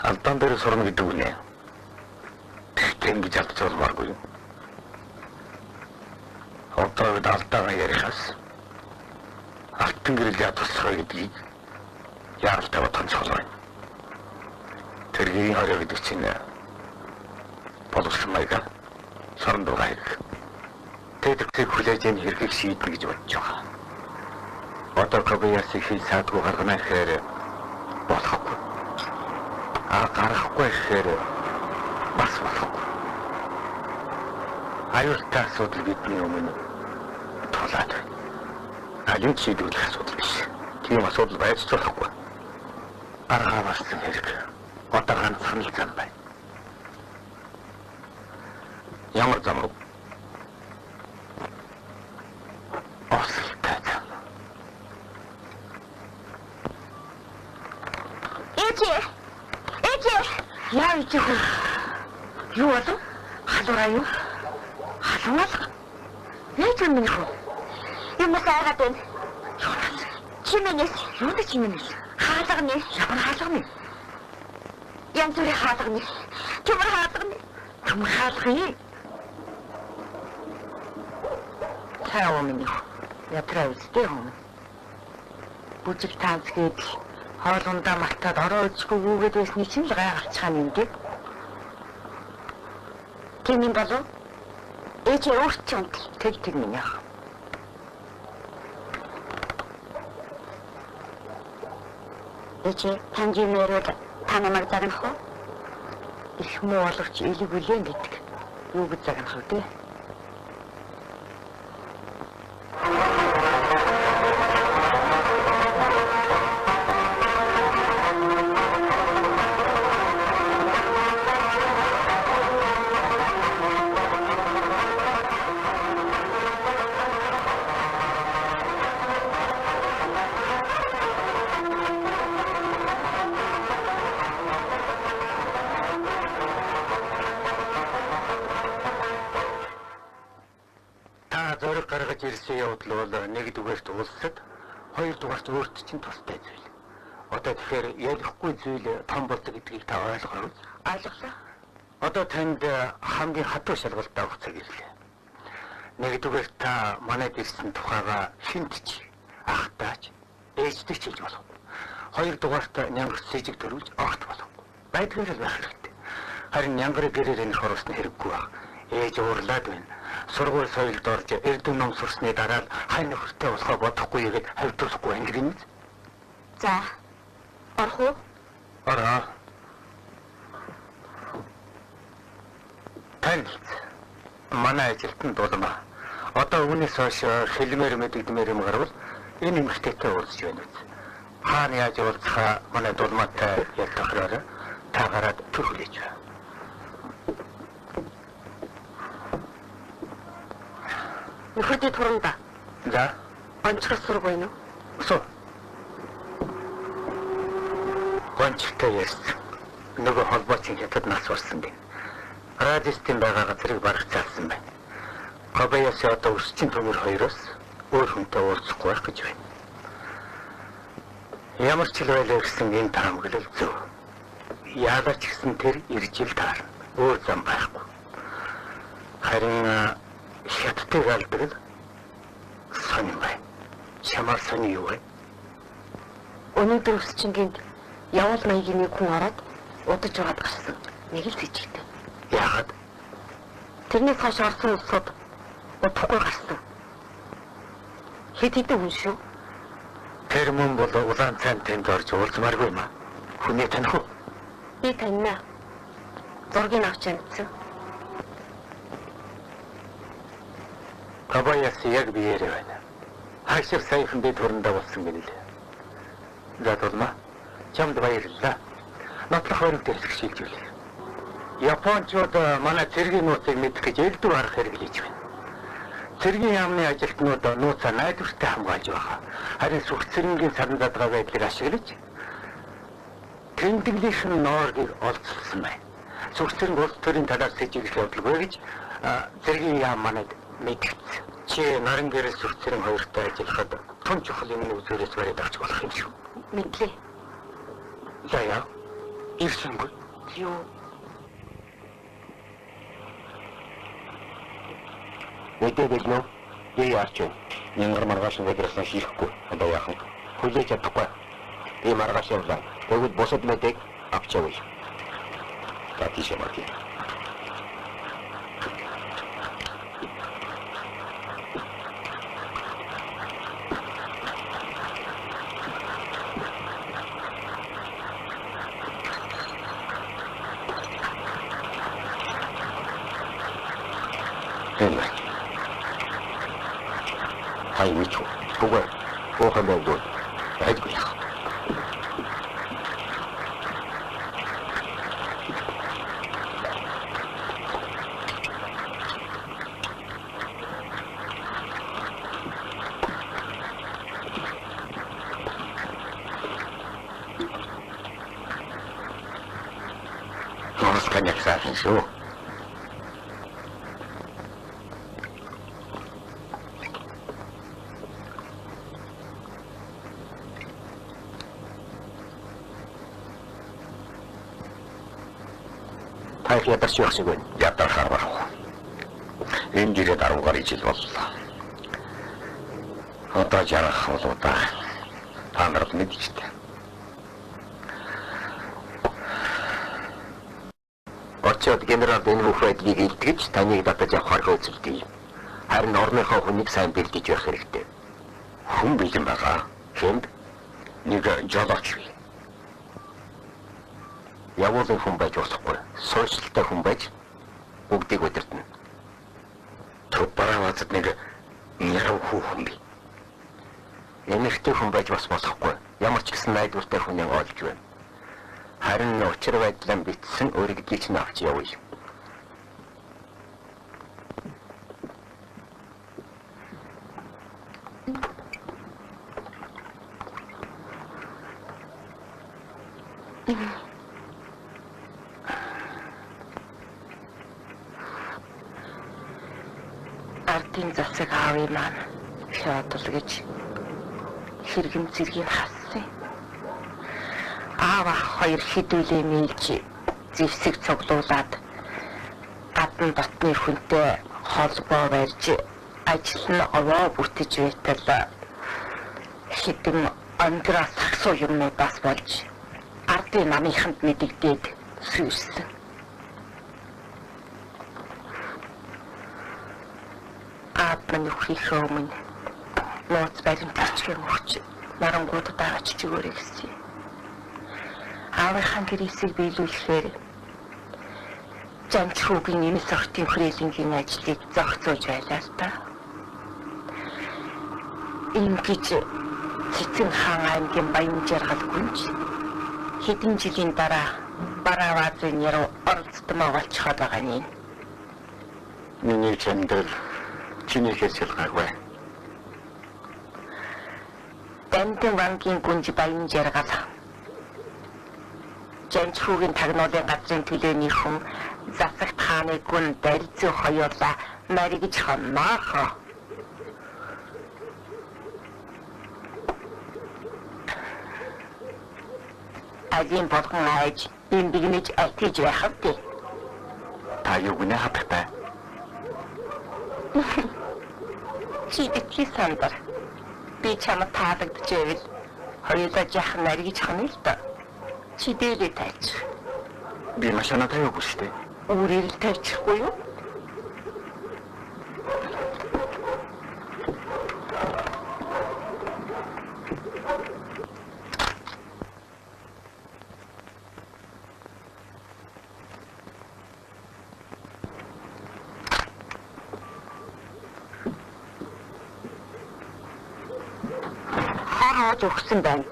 Алдан дээр сурна гэдэг үнэ. Тэнгиж алдаж болмааргүй. Одоо бид алдаага ярихаас алтан гэрэл ядуулсараа гэдгийг яралтай бодох цолоо. Тэргийн хороо гэдэг чинь боловсон маяга сорон дураа хэрэг. Тэдгцийг хүлээж энэ хэргийг шийднэ гэж бодож байгаа. Одоо КБС-ийг хий саадгүй гаргана гэхээр болохгүй. Гарахгүй гэхээр бас болохгүй. Аюултай асуудал бидний өмнө тулаад байна. Алин шийдвэрлэх асуудал биш. Тийм асуудал байж ч болохгүй. Аргаа барсан хэрэг. Одоо ганцхан л зам байна. Ямар зам вэ? Осолтой зам. Яа ичээ хөө. Юу болов? Халуураа юу? Халуураа? Яаж юм бэ хөө? Юм саагаад байна. Чимэнэс, юу гэж чимэнэс? Хаалганы. Ямар хаалганы? Янз бүрийн хаалганы. Чимэр хаалганы. Чимэр хаалганы. Таа өмнө. Ятраа үстэй юм. Бүжиг таанц гээд хоолундаа мартаад ороо үзгүй гүгээд байсны чинь л гайхалцгаан юм дээ. Тийм юм болов? Ээж өөрчлөн тэг минь яах. Ээж танжимэрэл танамаг загнах уу? Их муу боловч элэг үлэн гэдэг. Юу гэж загнах вэ? Зориг гаргаж ирсэн явдал бол нэгдүгээрт улсад, хоёрдугаарт өөрт чинь тустай зүйл. Одоо тэгэхээр ярихгүй зүйл том болдог гэдгийг та ойлгоо. Ойлголоо. Одоо танд хамгийн хатуу шалгалтаа өгөх цаг ирлээ. Нэгдүгээр та манайд ирсэн тухайга хинтч, ахтаач, ээжтэй ч хийж болох. Хоёрдугаарт нямгарт сэжиг төрүүлж огт болох. Байдгаар л байх хэрэгтэй. Харин нянгарын гэрээр энэ хоросны хэрэггүй баг. Ээж уурлаад байна. Сургууль соёлд орж эрдэм ном сурсны дараа хань нөхөртэй болохоо бодохгүй игээд хавьдуулахгүй ангирын. За. Орох уу? Ороо. Тань манай ажилтнанд болмаа. Одоо үүнээс хойш хэлмээр мэдэгдмээр юм гарвал энэ эмэгтэйтэй уулзж байна үз. Хаана яаж уулзахаа манай дулмаатай ялтахраар та гараад төр хүлээж байна. Нөхөдөө туранда. За, Онцгой сураг байна уу? суу. Гончтой ярьсан. Нөгөө холбоочин хятад нас барсан гин. Радистын байгаа газрыг барах цаасан байна. Кобаяс одоо өсчин төмөр хоёроос өөр хүнтэй уулзахгүй байх гэж байна. Ямар ч л байлаа гэсэн энэ таамаглал зөв. Яагаад ч гэсэн тэр иржил таарна. Өөр зам байхгүй. Харин хятадыг алдаг л сонин байна. Чамаар сони юу вэ? Өнөөдөр өсчингэнд явал маягийн нэг хүн ороод удаж яваад гарсан. Нэг л сэжигтэй. Яагаад? Тэрний цааш орсон улсууд удахгүй гарсан. Хэд хэдэн хүн шүү. Тэр мөн бол улаан цайн тэнд орж уулзмааргүй юм аа. Хүнийг таних уу? Би таньна. Зургийг авч амжсан. Кобаяс яг биеэрээ байна. Хаашир саяхан бид хөрөндөө болсон гэнэ л. Задулма. Чамд баярлалаа. Нотлох хөрөг дээр шилжүүлээ. Япончууд манай цэргийн нууцыг мэдэх гэж элдв арга хэрэглэж байна. Цэргийн яамны ажилтнууд нууцаа найдвартай хамгаалж байгаа. Харин сүх цэргийн саран задгаа байдлыг ашиглаж тэмдэглэлийн нооргийг олцсон байна. Сүх цэрэг улс төрийн талаас сэжиглэх явдалгүй гэж цэргийн яам манайд мэдгэцсэн. Чи наран гэрэл сүх цэрэг хоёртой ажиллахад тун чухал юм үзүүрээс бариад авч болох юм шүү. Мэдлээ. Яа. Ирсэнгүй. Юу? Мэдээгүй нөө. Би яарч байна. Янгар маргааш нэгэрсэн ширэхгүй. Одоо яах вэ? Хүлээж чадахгүй. Би маргааш явлаа. Тэгвэл босод мэдэг авч явъя. Татиш марки. Хай мичо. Кого? Охо бэлдо. Айдгүй. Нос каняк сафин шүү. Хайх ядарч явах шиг байна. Ядархаар барах. Энэ жирээ 10 гаруй жил боллоо. Одоо жарах болоо та нарт мэдчихтэй. Очоод генерал энэ бүх байдлыг илтгэж таныг татаж авахар хөөцөлдөе. Харин орныхоо хүнийг сайн бэлдэж явах хэрэгтэй. Хүн бэлэн байгаа. Хэмд нэг жолооч бий. Явуулын хүн байж болохгүй. Сошиалтай хүн байж бүгдийг удирдна. Төв барааваад нэг яруу хүн бий. Эмэгтэй хүн байж бас болохгүй. Ямар ч гэсэн найдвартай хүнийг олж байна. Харин учир байдлаа битсэн өөригдгийг нь авч явъя. Ардын засаг аавын маань шаадл гэж хэрэгэн зэргийг хассан. Аав хоёр хідүүлээ мэлж зэвсэг цуглуулад гадна дотны хүнтэй холбоо барьж ажил нь овоо бүтэж байтал хідэн андра саксуу юмнуудаас болж ардын намынханд мэдэгдээд сүйрсэн. Апман үхрийнхөө өмнө нууц баримтчгүй мөч нарангууд дагаж чигээрэй гэсэн. Аавынхаа гэрээсийг биелүүлэхээр Жанч хүүгийн нэмэлт охтын хүрээлэнгийн ажлыг зогцоож байлаа л та. Ингэж Цэцэн хаан аймгийн Баян жаргал гүнж хэдэн жилийн дараа Баравазын яруу оролцтмоо болчиход байгаа нь. Миний чамдэр чинийхээс ялгаагүй. Дандин вангийн гүнж Баян жаргал. Жанчхүүгийн тагнуулын газрын төлөөний хүн засагт хааны гүн барьцуу хоёулаа маригж хонноо. Ажийн болгон айж имбигнэж айтиж байх вэ? Та юу гэнэ хаттай? Чи битгий сандар. Би чамд таалагдчихвэл хоёулаа жаахан наригж хонё л доо. Чи дээрээ тайч. Би машина тавиагүй шүү дээ. Өөрөөр л тавьчихгүй юу? Хараад өгсөн байна.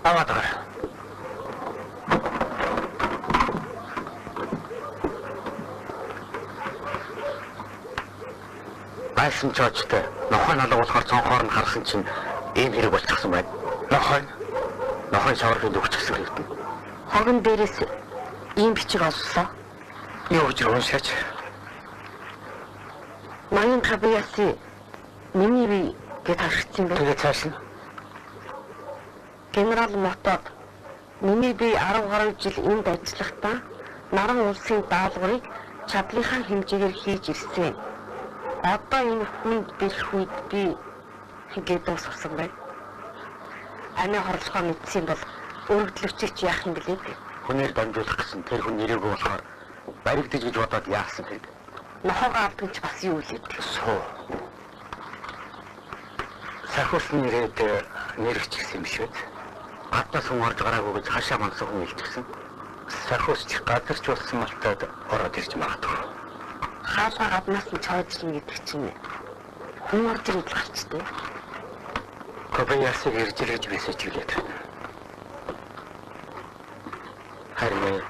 Аваад байгаа. Байсан ч очтой. Нохой налга болохоор цонхоор нь харсан чинь ийм хэрэг болчихсон байна. Нохой шаврын өгчихсөн хэрэгтэй. Хогон дээрээс ийм бичиг олсон. Юу гэж уншаач. Маян Кабаяси миний бие гэж харагдсан байна. Тэгээ цааш нь Генерал Мотод миний бие 10 гаруй жил энд ажиллахдаа наран улсын даалгаврыг чадлынхаа хэмжээгээр хийж ирсэн. Одоо энэ хүнд бэлэх үед би гэдэг дууссан байна. Аны хорлохоо мэдсэн бол өргөдлөвчч яах юм бэлээ? хүнээр дамжуулах гэсэн тэр хүн нэрээгүй болохоор баригдаж гэж бодоод яасан хэрэг. Нохоо алдагч бас юу үлээд. Суу. Сахиусны нэрээд нэрч гисэн юм биш үү? Гаднаас хүн орж гараагүй гэж хашаа мансан хүн илтгэсэн. Сахиусч газарч болсон малтад ороод ирж магадгүй. Хаалга гаднаас нь чойдлно гэдэг чинь хүн орж ирээд гарчтэй. Кобаясыг иржлэж мессеж хийлээд. Харин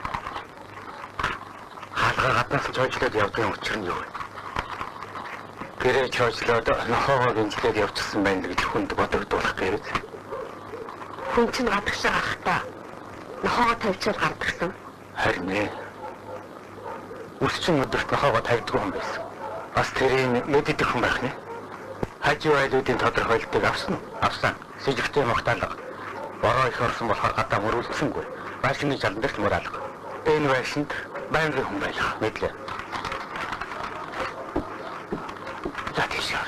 хаалга гаднаас нь чойдлоод явдгийн учир нь юу вэ? Гэрээ чойдлоод нохоогоо гинжлээд явчихсан байна гэж хүнд бодогдуулах гэвэл хүн чинь гадагшаа гарахдаа нохоогоо тавьчихад гардагсан. Харин өсчин өдөрт нохоогоо тавьдгүй хүн байсан. Бас тэрийг мэддэг хүн байх нэ. Хажуу айлуудын тодорхойлолтыг авсан. Сэжигтэй магтаалга. Бороо их орсон болохоор гадаа мөрүүлдсэнгүй. Байшины жаландарт мураалга. Энэ байшинд байнгын хүн байлаа. Мэдлээ. За тийшээ.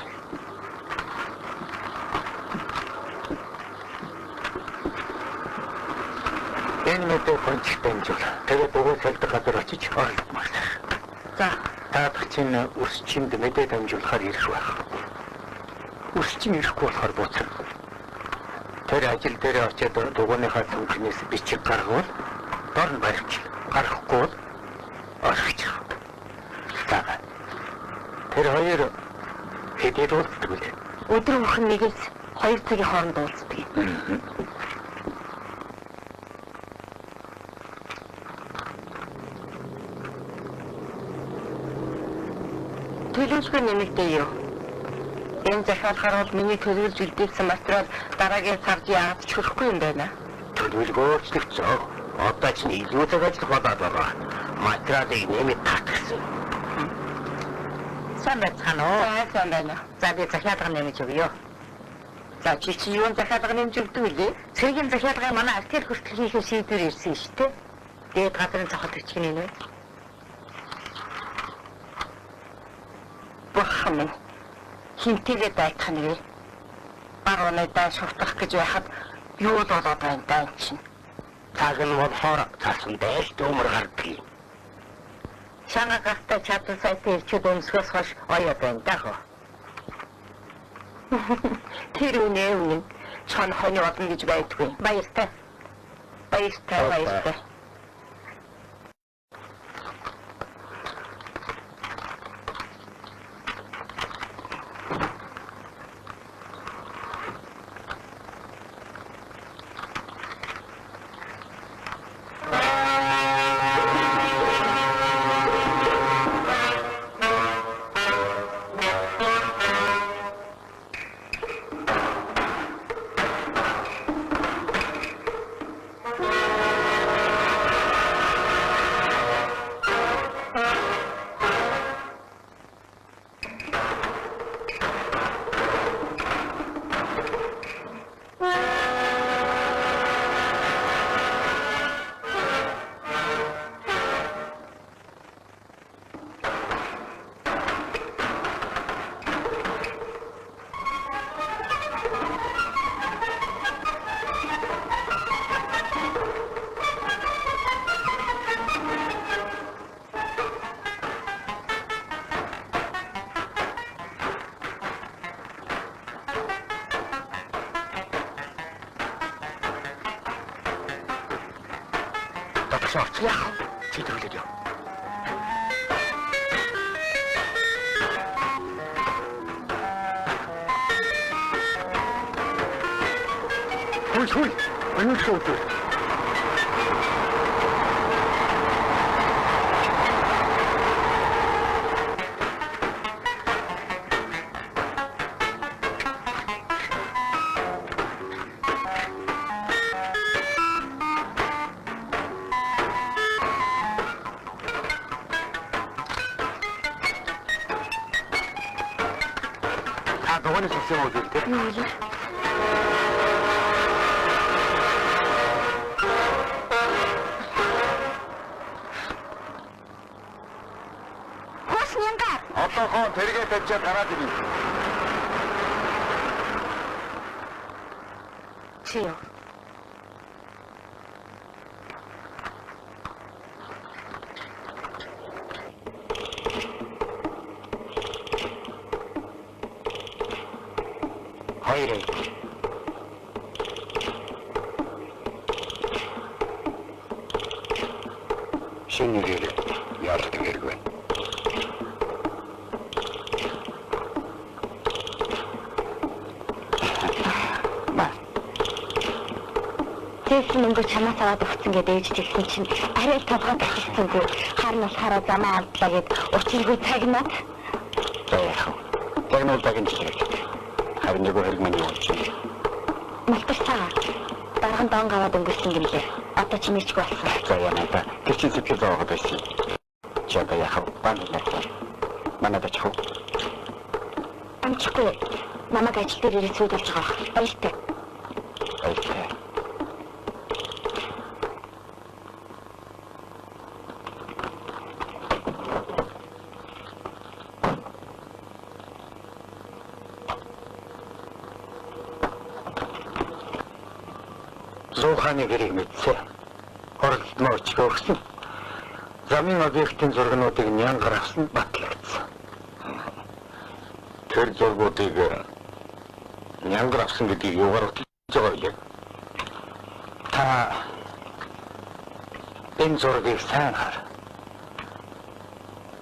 Энэ мэдээ кончтой юм жил. Тэгээд өгөө салдаг газар очиж орлогмаар. За, Таадах чинь өсчинд мэдээ дамжуулахаар ирэх байх. Өсчин ирэхгүй болохоор буцах. Тэр ажил дээр очиад дугууныхаа цүнхнээс бичиг гаргавал дор нь баримч. Гарахгүй бол орчих. За. Тэр хоёр хэдийд уулздаг үл. өдөр бүхэн нэгээс 2 цагийн хооронд уулздаг. Төлөвлөгөө нэмэгдээ юу? Энэ захиалгаар бол миний төлөвлөж үлдээсэн материал дараагийн сард яагаад ч хүрэхгүй юм байна. Төлөвлөгөө өөрчлөгдсөн. Одоо ч илүү цаг ажиллах болоод байгаа. Материалыг нэмээд татгсан. Сайн байна уу? Сайн байна. За би захиалга нэмэж өгье. За чи юун захиалга нэмж өгдөг үлээ? Цэгийн захиалгыг манай альтер хүртэл хийхээ шийдвэр ирсэн шүү дээ. Дээд газрын цохол төчгөн юм ээ. Бахам. Хинтэйгээ дайтах нэрээ. Барууны дай шуутах гэж байхад юу л болоод байна даа чинь. Цаг нь болохоор цаасан дээл дөөмөр гардаг. Шанга гахтай чадсан сайтын ирчүүд өмсгөөс хойш оёод байна даа хөө. Тэр үнэ. Чон хонь одно гэж байдгүй. Баяртай. Баяртай. Doctor, яах вэ? Читрүүлээд яв. Хүй, өнөөх шоуд. Догоны систем үзүүлдэг. Хоснянгаар. Одоохон тэргээ тавьчаад гараад ирнэ. Чи юу? Хоёрыг. Шинээр яадаг хэрэг байна. Тэсэн өнгө чамаас аваад өгсөн гэдэг ээж хэлсэн чинь арай толгойд очилсангүй харнаас хараа замаа алдлаа гэд учиргүй цагнаад. Яах вэ? Тэгнэл дагин чирэг. Харин нэг хэрэг мань юу ч юм. Малтарцаа. Дархан дон гаваад өнгөрсөн гэмлээ. Одоо чи мэрчгүй болсон. За яа тэр чинь сэтгэл зовоод байсан. Чаба яах вэ? Бандлаа. Манайд очих уу? Амчихгүй. Намайг ажил дээр ирээд сүйдүүлж байгаа. Баяртай. Баяртай. Зууханы гэрийг мэдсэн. Хоролд нь өчгөөрсөн. Замын объектын зургнуудыг нянгаар авсан батлагдсан. Тэр зургуудыг нянгаар авсан гэдгийг юугаар утгаж байгаа юм? Та энэ зургийг сайн хар.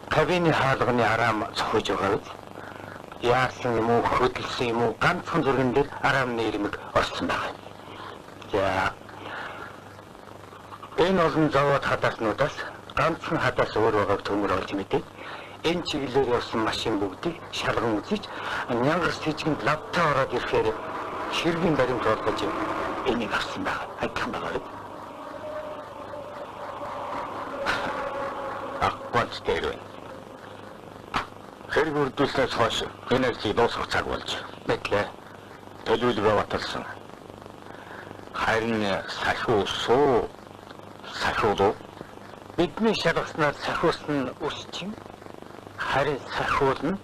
Кабины хаалганы араам цохиж байгаа биз? Яарсан юм уу, хөдөлсөн юм уу, ганцхан зурган дээр араамны ирмэг орсон байна. За энэ олон завод хадааснуудаас ганцхан хадаас өөр байгааг төмөр олж мэдээ. Энэ чиглэлээр явсан машин бүгдийг шалган үзэж нянгар сэжигэнд лавтаа ороод ирэхээр ширгийн баримт олгож энийг авсан байна. Хайхан байгаа. Аквац дээр. Хэрэг үрдүүлснээс хойш энерги дуусах цаг болж мэтлээ. Төлөвлөгөө баталсан. Харин сахиулуу бидний шалгаснаар сахиус нь өсчин харин сахиул нь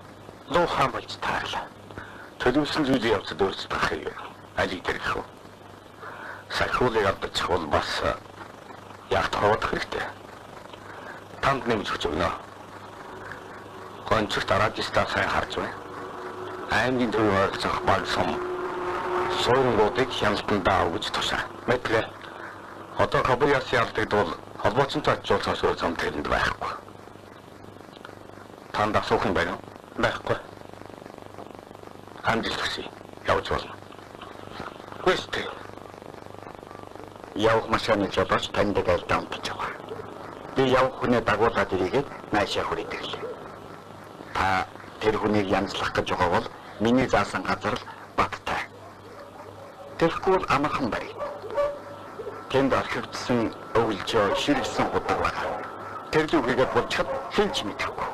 луухан болж таарлаа. Төлөвсөн зүйлийг явцад өөрсдөх юм. Алиг дэрэх үү? Сахиулыг авдачих бол бас яг тоодох хэрэгтэй. Танд нэмж өгч өгнө. Гонцогт радиостаа сайн харж байна. Аймгийн төвийн ойролцоох баг сум сойрнгуудыг хяналтандаа өгж тушаа. Мэдлээ. Одоо Кабуяс ялдагдвал холбооцонтой очиулсаас өөр зам тэрэнд байхгүй. Танд асуух юм байна уу? Байхгүй. Амжилт хүсье. Явж болно. Хүстэй. Явах машиныг жолооч танд айлдаан гэж байгаа. Би явах хүнээ дагуулад ирээгээд наашаа хүрээдэг. Та тэр хүнийг янзлах гэж байгаа бол миний заасан газар л баттай. Тэгэхгүй бол амархан барь. Тэнд архивдсан өвлжөө ширгсэн худаг байна. Тэр зүгийгээд болчиход хэн ч мэдэхгүй.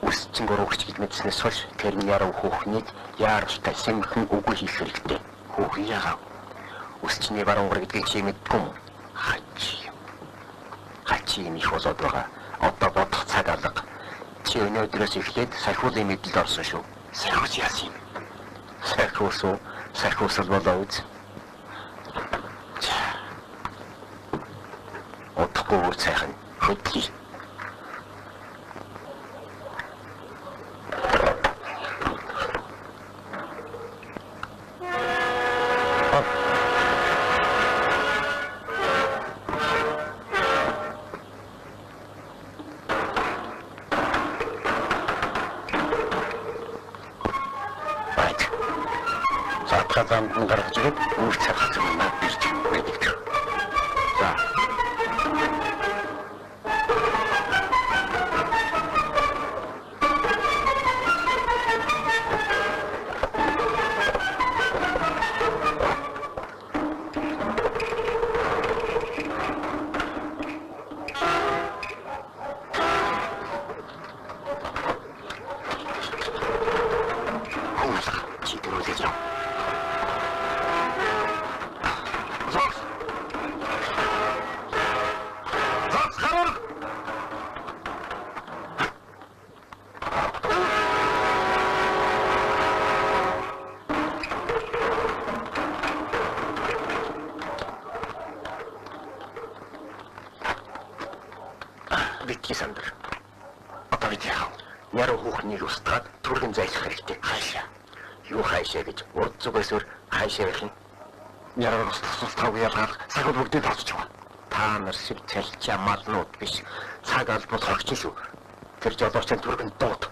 Үсчин гөрөвч мэдснээс хойш тэр яруу хүүхнийг яаралтай сэмхэн үгүй хийх хэрэгтэй. Хүүхэн яагаад өсчний баруун гэдгийг чи мэдгүй юм. Хачи их болоод байгаа. Одоо бодох цаг алга. Чи өнөөдрөөс эхлээд сахиулын мэдлэлд орсон шүү. Сахиус яасан юм? Сахиус болоо үз. Отгоо сайхан хөдлөе. замд нь гаргаж ирээд үүр царах юм наад бирч байдаг. За. Битгий сандар. Одоо бид яах вэ? Яруу хүүхнийг устгаад түргэн зайлах хэрэгтэй. Хаашаа? Юу хаашаа гэж урд зүгээсээр хаашаа байх юм? Яруу устгах ялгаар сахад бүгдийг тооцож байгаа. Та нар шиг цалчаа малнууд биш. Цаг албал хорч шүү. Тэр жолоочийн түргэн дууд.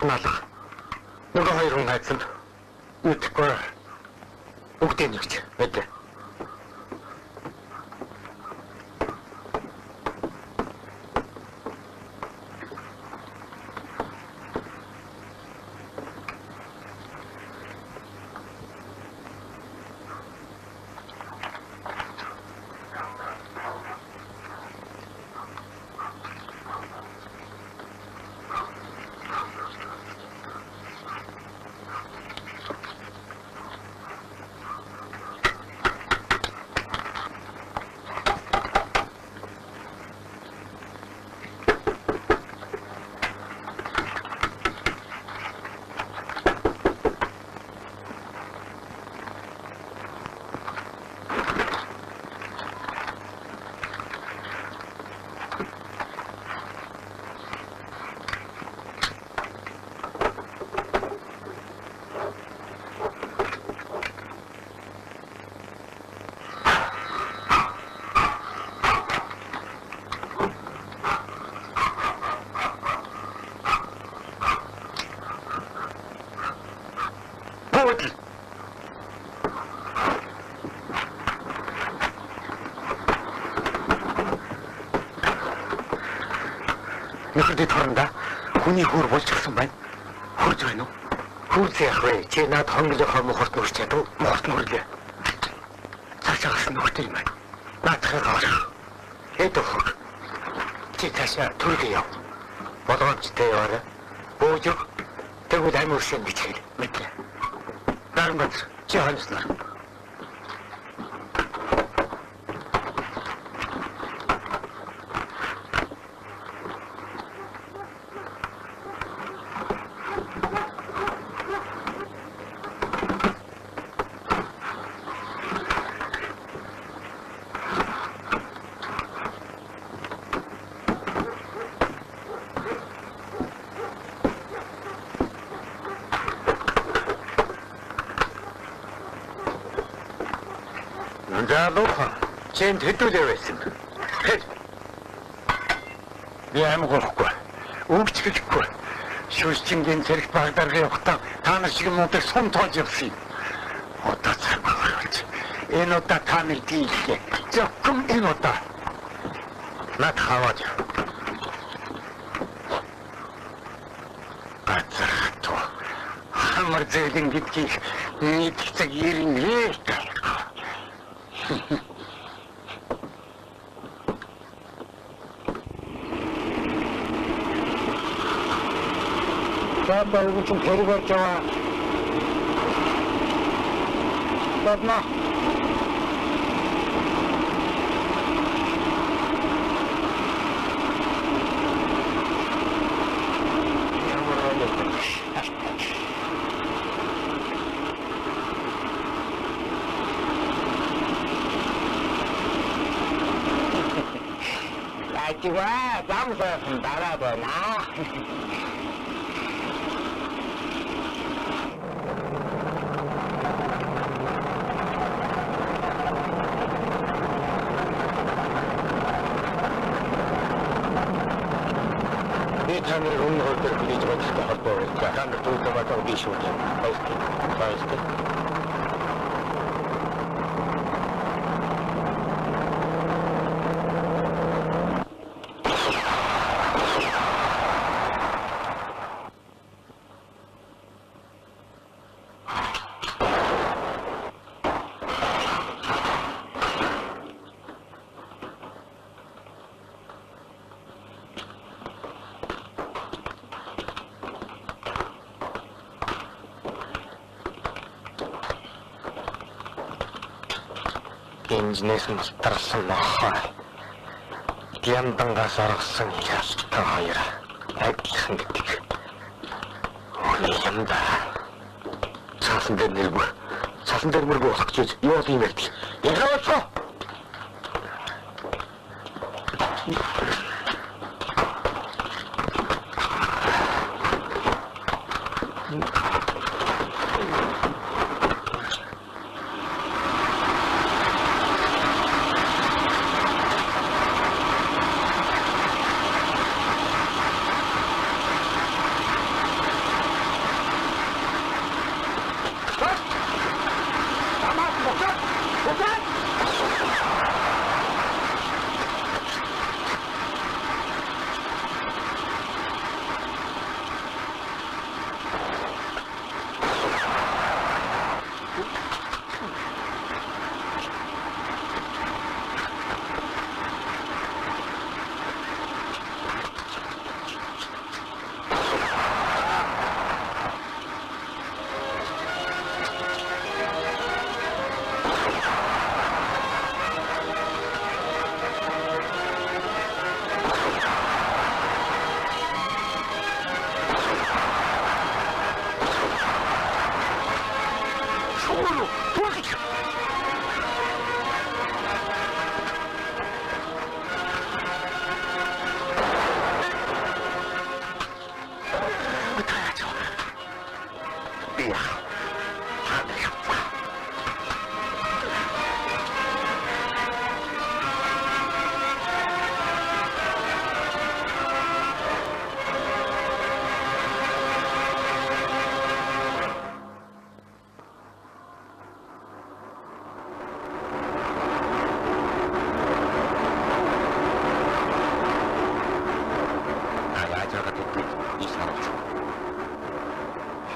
Налах. Нөгөө хоёр хүн хайцанд үтгэхгүй бүгдээ нэгч мэдээ. Нөхөдөө торнда хүний хөр болчихсон байна. Хурж байна уу? Хурж яах вэ? Чи над хонгилоо хормохорт нүрч чадав. Мохт нүрлээ. Цаашаас нөхдөр юм байна. Наадхыг авах. Эдо хөр. Чи таашаа түргээ яв. Болгоомжтой яваарай. Бөөж тэгвэл амин өрсөн гэж хэл. Мэдлээ. Дарамт чи ханснаа. Залуухан чин хэдүүлээ байсан. Би амгахгүй. Өвчгөхгүй. Шүсчингийн зэрэг багдарга явахдаа та нар шиг муудаг сум тоож явсан. Одоо цаг болж. Энэ удаа та нар дийлээ. Зөвхөн энэ удаа. Над хаваад яв. Бацахто. Хамар зэглэн гэдгийг нийтцэг ирнэ. Баба үгүй хэрэг жаа. Бабна. Ачива, замсан дараа байна. Камер өмнө хөлдөр хүлээж байгаа холбоо байна. Камер дүүтэй батаг биш үү? Баярлалаа. Инженеерс мултарсан нохоо. Гямдангаас орсон ястаа хоёр. Адилхан гэдэг. Өөний юмда. Цаасан дээр мөргөө болох гэж юу юм бэ? Ягааваа.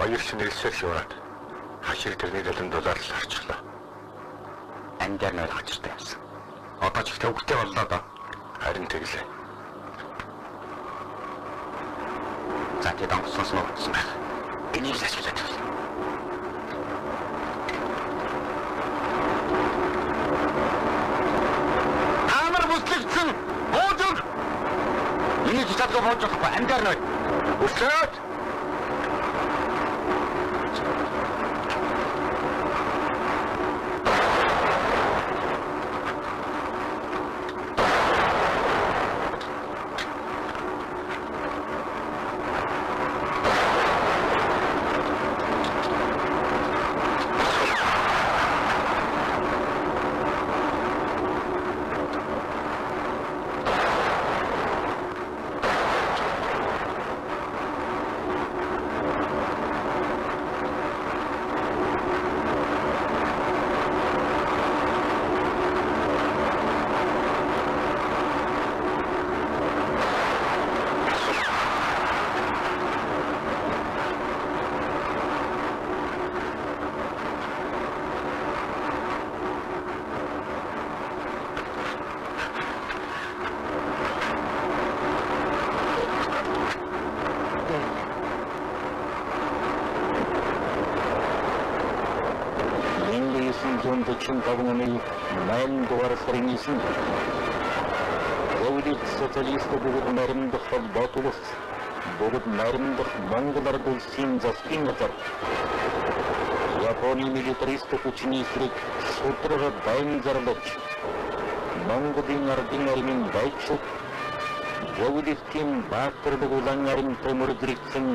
Хоёр шинэлсээр шуураад хашиг тэрний дэлэн дулаар л орчлоо. Амдаар нөл очтой явсан. Одоо ч их төвхтэй боллоо доо. Харин тэглээ. За тэгээд онгоцноос нь утсан байх. Энийг л ашиглаад байна. Амар бүслэгдсэн. Бууж. Энийг чадгаа бууж болохгүй. Амдаар нөл. Өсөөд! Оны 8 дугаар сарын 9-нд Өвлөд социалистууд наримдах холбоот улс бүгд наримдах Монгол ард улсын засгийн газар Японы милитарист хүчний эсрэг шудраг дайн зарлаж Монголын ардын армийн байцуд Өвлөдийн баатарлаг улаан армийн төмөрдөрсөн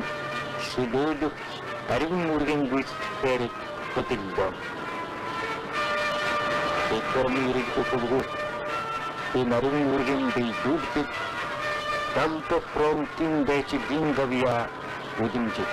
шүлөөлөгч арвин үргэн гүйцэтгэхээр хөтөлбөр Экономик төвлөрөх энэ арвин үргэн биелүүлдэг Далд фронтын дэчидин гавья удимжит.